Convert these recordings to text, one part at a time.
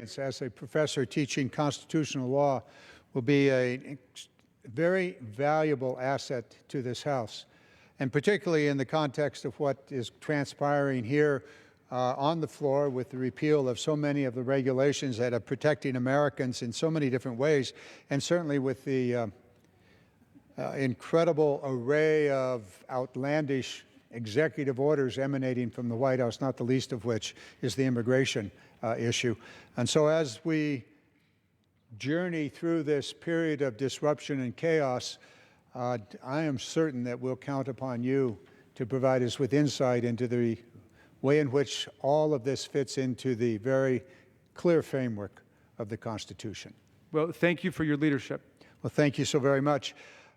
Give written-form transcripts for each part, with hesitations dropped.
experience as a professor teaching constitutional law will be a very valuable asset to this House, and particularly in the context of what is transpiring here on the floor with the repeal of so many of the regulations that are protecting Americans in so many different ways, and certainly with the incredible array of outlandish executive orders emanating from the White House, not the least of which is the immigration issue. And so as we journey through this period of disruption and chaos, I am certain that we'll count upon you to provide us with insight into the way in which all of this fits into the very clear framework of the Constitution. Well, thank you for your leadership. Well, thank you so very much.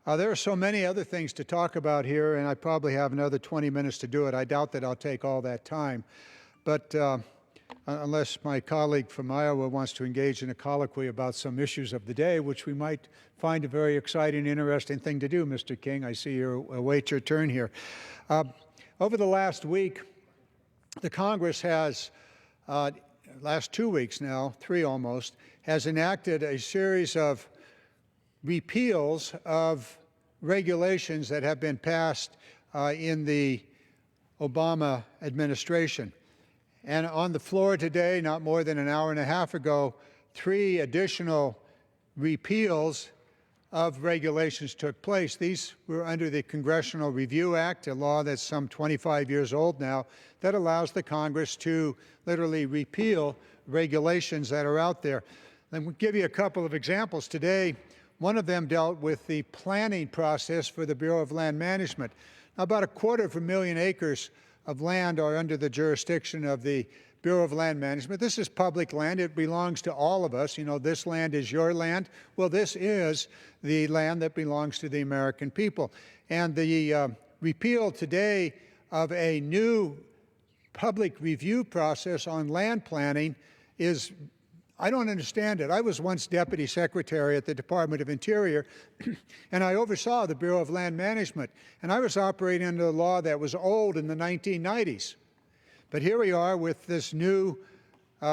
There are so many other things to talk about here, and I probably have another 20 minutes to do it. I doubt that I'll take all that time. But unless my colleague from Iowa wants to engage in a colloquy about some issues of the day, which we might find a very exciting, interesting thing to do, Mr. King. I see you await your turn here. Over the last week, the Congress has, last 2 weeks now, 3 almost, has enacted a series of repeals of regulations that have been passed in the Obama administration. And on the floor today, not more than an hour and a half ago, 3 additional repeals of regulations took place. These were under the Congressional Review Act, a law that's some 25 years old now, that allows the Congress to literally repeal regulations that are out there. Let me give you a couple of examples today. One of them dealt with the planning process for the Bureau of Land Management. Now, about 250,000 acres of land are under the jurisdiction of the Bureau of Land Management. This is public land. It belongs to all of us. You know, this land is your land. Well, this is the land that belongs to the American people. And the repeal today of a new public review process on land planning is, I don't understand it. I was once Deputy Secretary at the Department of Interior, and I oversaw the Bureau of Land Management, and I was operating under a law that was old in the 1990s. But here we are with this new,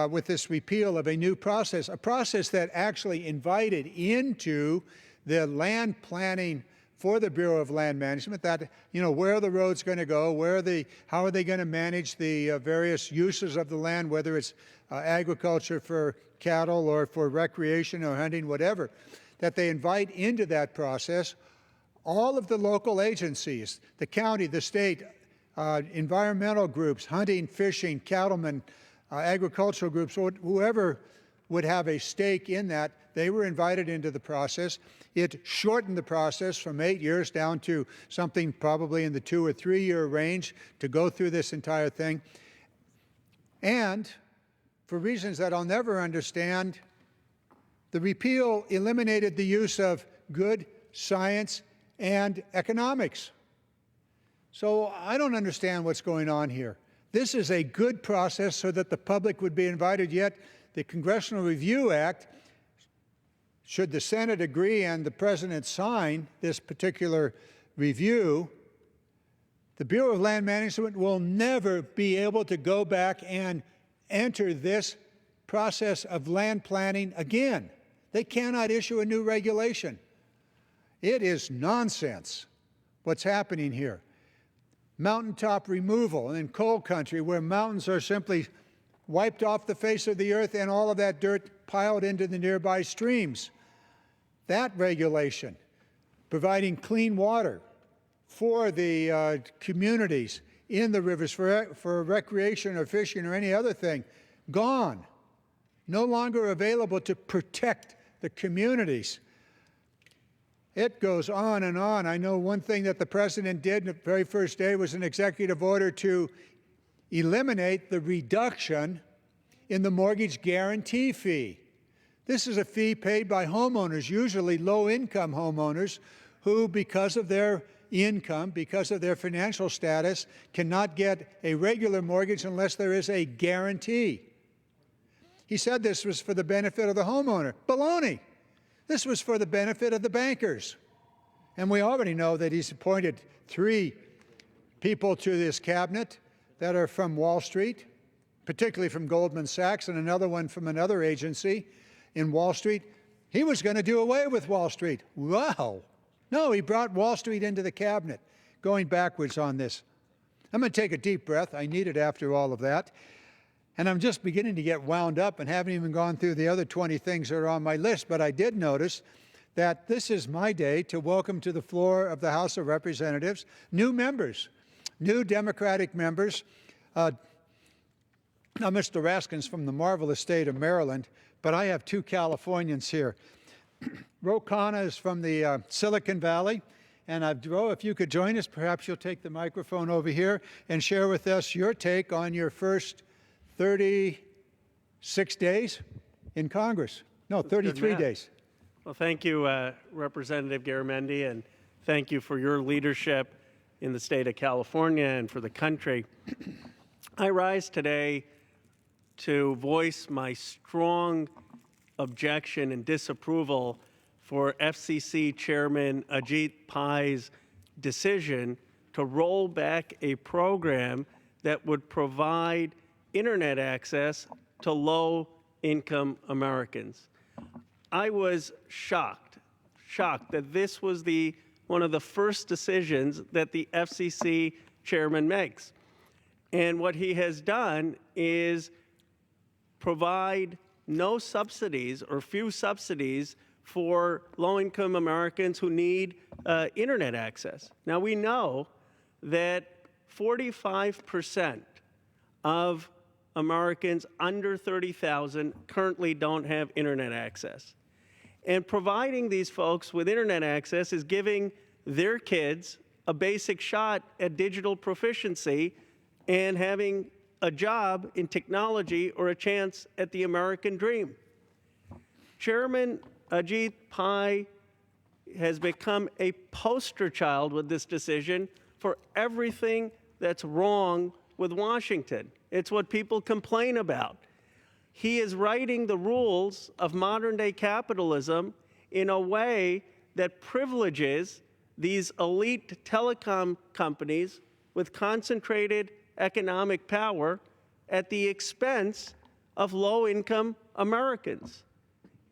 with this repeal of a new process, a process that actually invited into the land planning for the Bureau of Land Management, that, you know, where are the roads going to go, how are they going to manage the various uses of the land, whether it's agriculture for cattle or for recreation or hunting, whatever, that they invite into that process all of the local agencies, the county, the state, environmental groups, hunting, fishing, cattlemen, agricultural groups, whoever would have a stake in that, they were invited into the process. It shortened the process from 8 years down to something probably in the 2 or 3 year range to go through this entire thing. And for reasons that I'll never understand, the repeal eliminated the use of good science and economics. So I don't understand what's going on here. This is a good process so that the public would be invited, yet the Congressional Review Act, should the Senate agree and the President sign this particular review, the Bureau of Land Management will never be able to go back and enter this process of land planning again. They cannot issue a new regulation. It is nonsense what's happening here. Mountaintop removal in coal country, where mountains are simply wiped off the face of the earth and all of that dirt piled into the nearby streams. That regulation, providing clean water for the communities in the rivers for recreation or fishing or any other thing, gone. No longer available to protect the communities. It goes on and on. I know one thing that the President did the very first day was an executive order to eliminate the reduction in the mortgage guarantee fee. This is a fee paid by homeowners, usually low-income homeowners, who, because of their income, because of their financial status, cannot get a regular mortgage unless there is a guarantee. He said this was for the benefit of the homeowner. Baloney! This was for the benefit of the bankers. And we already know that he's appointed 3 people to this cabinet that are from Wall Street, particularly from Goldman Sachs and another one from another agency in Wall Street, he was going to do away with Wall Street. Wow. No, he brought Wall Street into the cabinet, going backwards on this. I'm going to take a deep breath. I need it after all of that. And I'm just beginning to get wound up and haven't even gone through the other 20 things that are on my list. But I did notice that this is my day to welcome to the floor of the House of Representatives new members, new Democratic members. Now, Mr. Raskin's from the marvelous state of Maryland, but I have two Californians here. Ro Khanna is from the Silicon Valley. And Ro, if you could join us, perhaps you'll take the microphone over here and share with us your take on your first 36 days in Congress. No, 33 days. Well, thank you, Representative Garamendi, and thank you for your leadership in the state of California and for the country. I rise today to voice my strong objection and disapproval for FCC Chairman Ajit Pai's decision to roll back a program that would provide internet access to low-income Americans. I was shocked that this was one of the first decisions that the FCC chairman makes. And what he has done is provide no subsidies or few subsidies for low-income Americans who need internet access. Now, we know that 45% of Americans under 30,000 currently don't have internet access. And providing these folks with internet access is giving their kids a basic shot at digital proficiency and having a job in technology or a chance at the American dream. Chairman Ajit Pai has become a poster child with this decision for everything that's wrong with Washington. It's what people complain about. He is writing the rules of modern-day capitalism in a way that privileges these elite telecom companies with concentrated economic power at the expense of low-income Americans.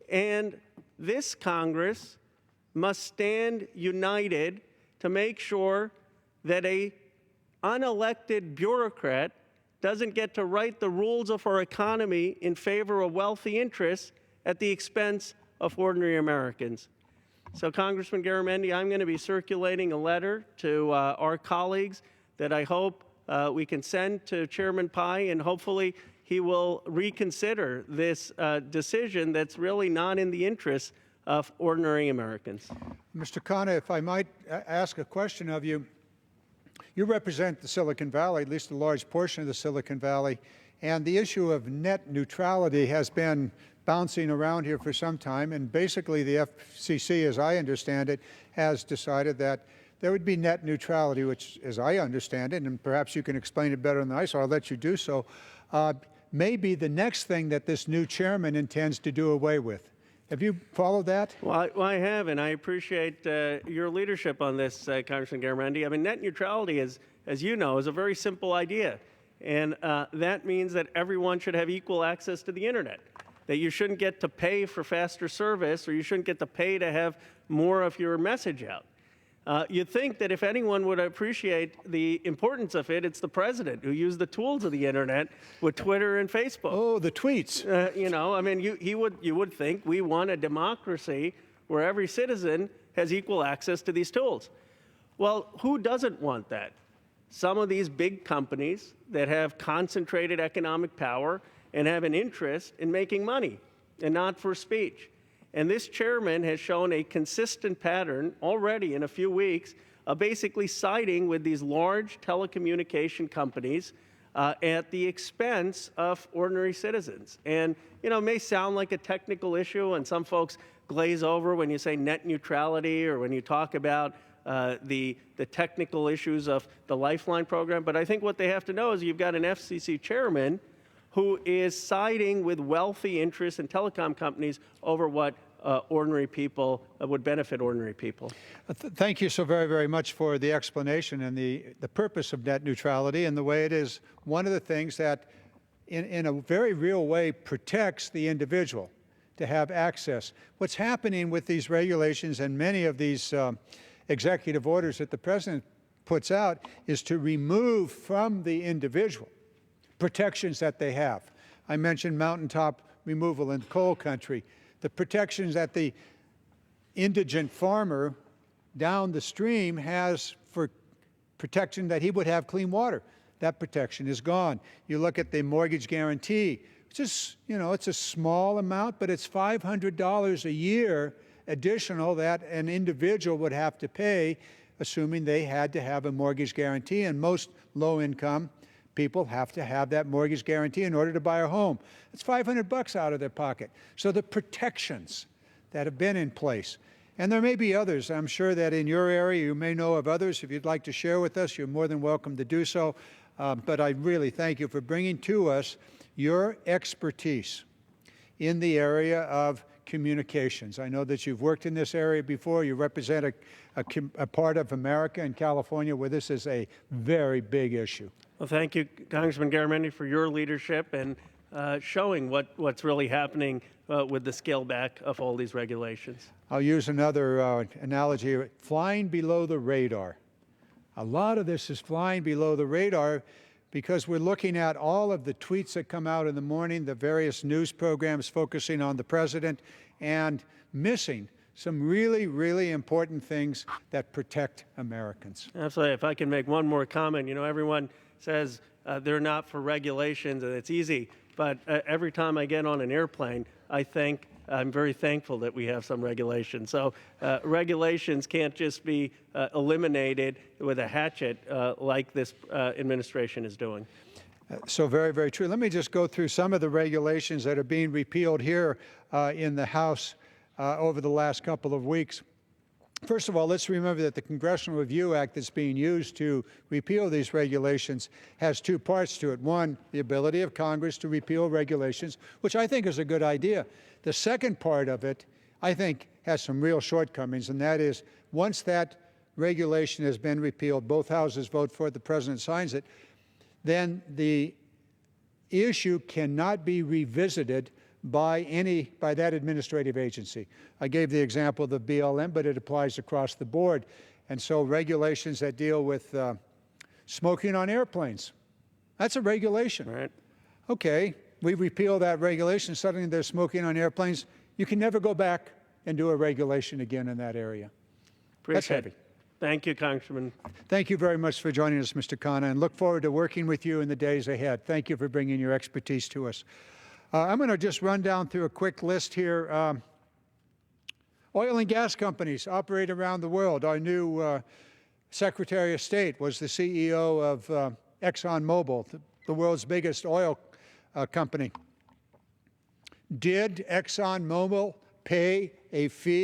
And this Congress must stand united to make sure that an unelected bureaucrat doesn't get to write the rules of our economy in favor of wealthy interests at the expense of ordinary Americans. So, Congressman Garamendi, I'm going to be circulating a letter to our colleagues that I hope we can send to Chairman Pai, and hopefully he will reconsider this decision that's really not in the interest of ordinary Americans. Mr. Khanna, if I might ask a question of you. You represent the Silicon Valley, at least a large portion of the Silicon Valley, and the issue of net neutrality has been bouncing around here for some time, and basically the FCC, as I understand it, has decided that there would be net neutrality, which, as I understand it, and perhaps you can explain it better than I, so I'll let you do so, may be the next thing that this new chairman intends to do away with. Have you followed that? Well, I have, and I appreciate your leadership on this, Congressman Garamendi. I mean, net neutrality, as you know, is a very simple idea. And that means that everyone should have equal access to the internet, that you shouldn't get to pay for faster service, or you shouldn't get to pay to have more of your message out. You'd think that if anyone would appreciate the importance of it, it's the president who used the tools of the internet with Twitter and Facebook. Oh, the tweets. You know, I mean, you would think we want a democracy where every citizen has equal access to these tools. Well, who doesn't want that? Some of these big companies that have concentrated economic power and have an interest in making money and not for speech. And this chairman has shown a consistent pattern already in a few weeks of basically siding with these large telecommunication companies at the expense of ordinary citizens. And, you know, it may sound like a technical issue, and some folks glaze over when you say net neutrality or when you talk about the technical issues of the Lifeline program. But I think what they have to know is you've got an FCC chairman who is siding with wealthy interests in telecom companies over what ordinary people would benefit ordinary people. Thank you so very, very much for the explanation and the purpose of net neutrality and the way it is one of the things that in a very real way, protects the individual to have access. What's happening with these regulations and many of these executive orders that the president puts out is to remove from the individual protections that they have. I mentioned mountaintop removal in coal country, the protections that the indigent farmer down the stream has for protection that he would have clean water. That protection is gone. You look at the mortgage guarantee. It's just, it's a small amount, but it's $500 a year additional that an individual would have to pay, assuming they had to have a mortgage guarantee. And most low-income people have to have that mortgage guarantee in order to buy a home. It's $500 out of their pocket. So the protections that have been in place, and there may be others. I'm sure that in your area you may know of others. If you'd like to share with us, you're more than welcome to do so. But I really thank you for bringing to us your expertise in the area of communications. I know that you've worked in this area before. You represent a part of America and California where this is a very big issue. Well, thank you, Congressman Garamendi, for your leadership and showing what's really happening with the scale back of all these regulations. I'll use another analogy, flying below the radar. A lot of this is flying below the radar because we're looking at all of the tweets that come out in the morning, the various news programs focusing on the president, and missing some really, really important things that protect Americans. Absolutely. If I can make one more comment, everyone says they're not for regulations and it's easy, but every time I get on an airplane, I'm very thankful that we have some regulations. So regulations can't just be eliminated with a hatchet like this administration is doing. So very, very true. Let me just go through some of the regulations that are being repealed here in the House over the last couple of weeks. First of all, let's remember that the Congressional Review Act that's being used to repeal these regulations has two parts to it. One, the ability of Congress to repeal regulations, which I think is a good idea. The second part of it, I think, has some real shortcomings, and that is once that regulation has been repealed, both houses vote for it, the president signs it, then the issue cannot be revisited by that administrative agency. I gave the example of the BLM, but it applies across the board. And so regulations that deal with smoking on airplanes, that's a regulation. Right. Okay, we repeal that regulation, suddenly there's smoking on airplanes. You can never go back and do a regulation again in that area. That's heavy. Thank you, Congressman. Thank you very much for joining us, Mr. Khanna, and look forward to working with you in the days ahead. Thank you for bringing your expertise to us. I'm going to just run down through a quick list here. Oil and gas companies operate around the world. Our new Secretary of State was the CEO of ExxonMobil, the world's biggest oil company. Did ExxonMobil pay a fee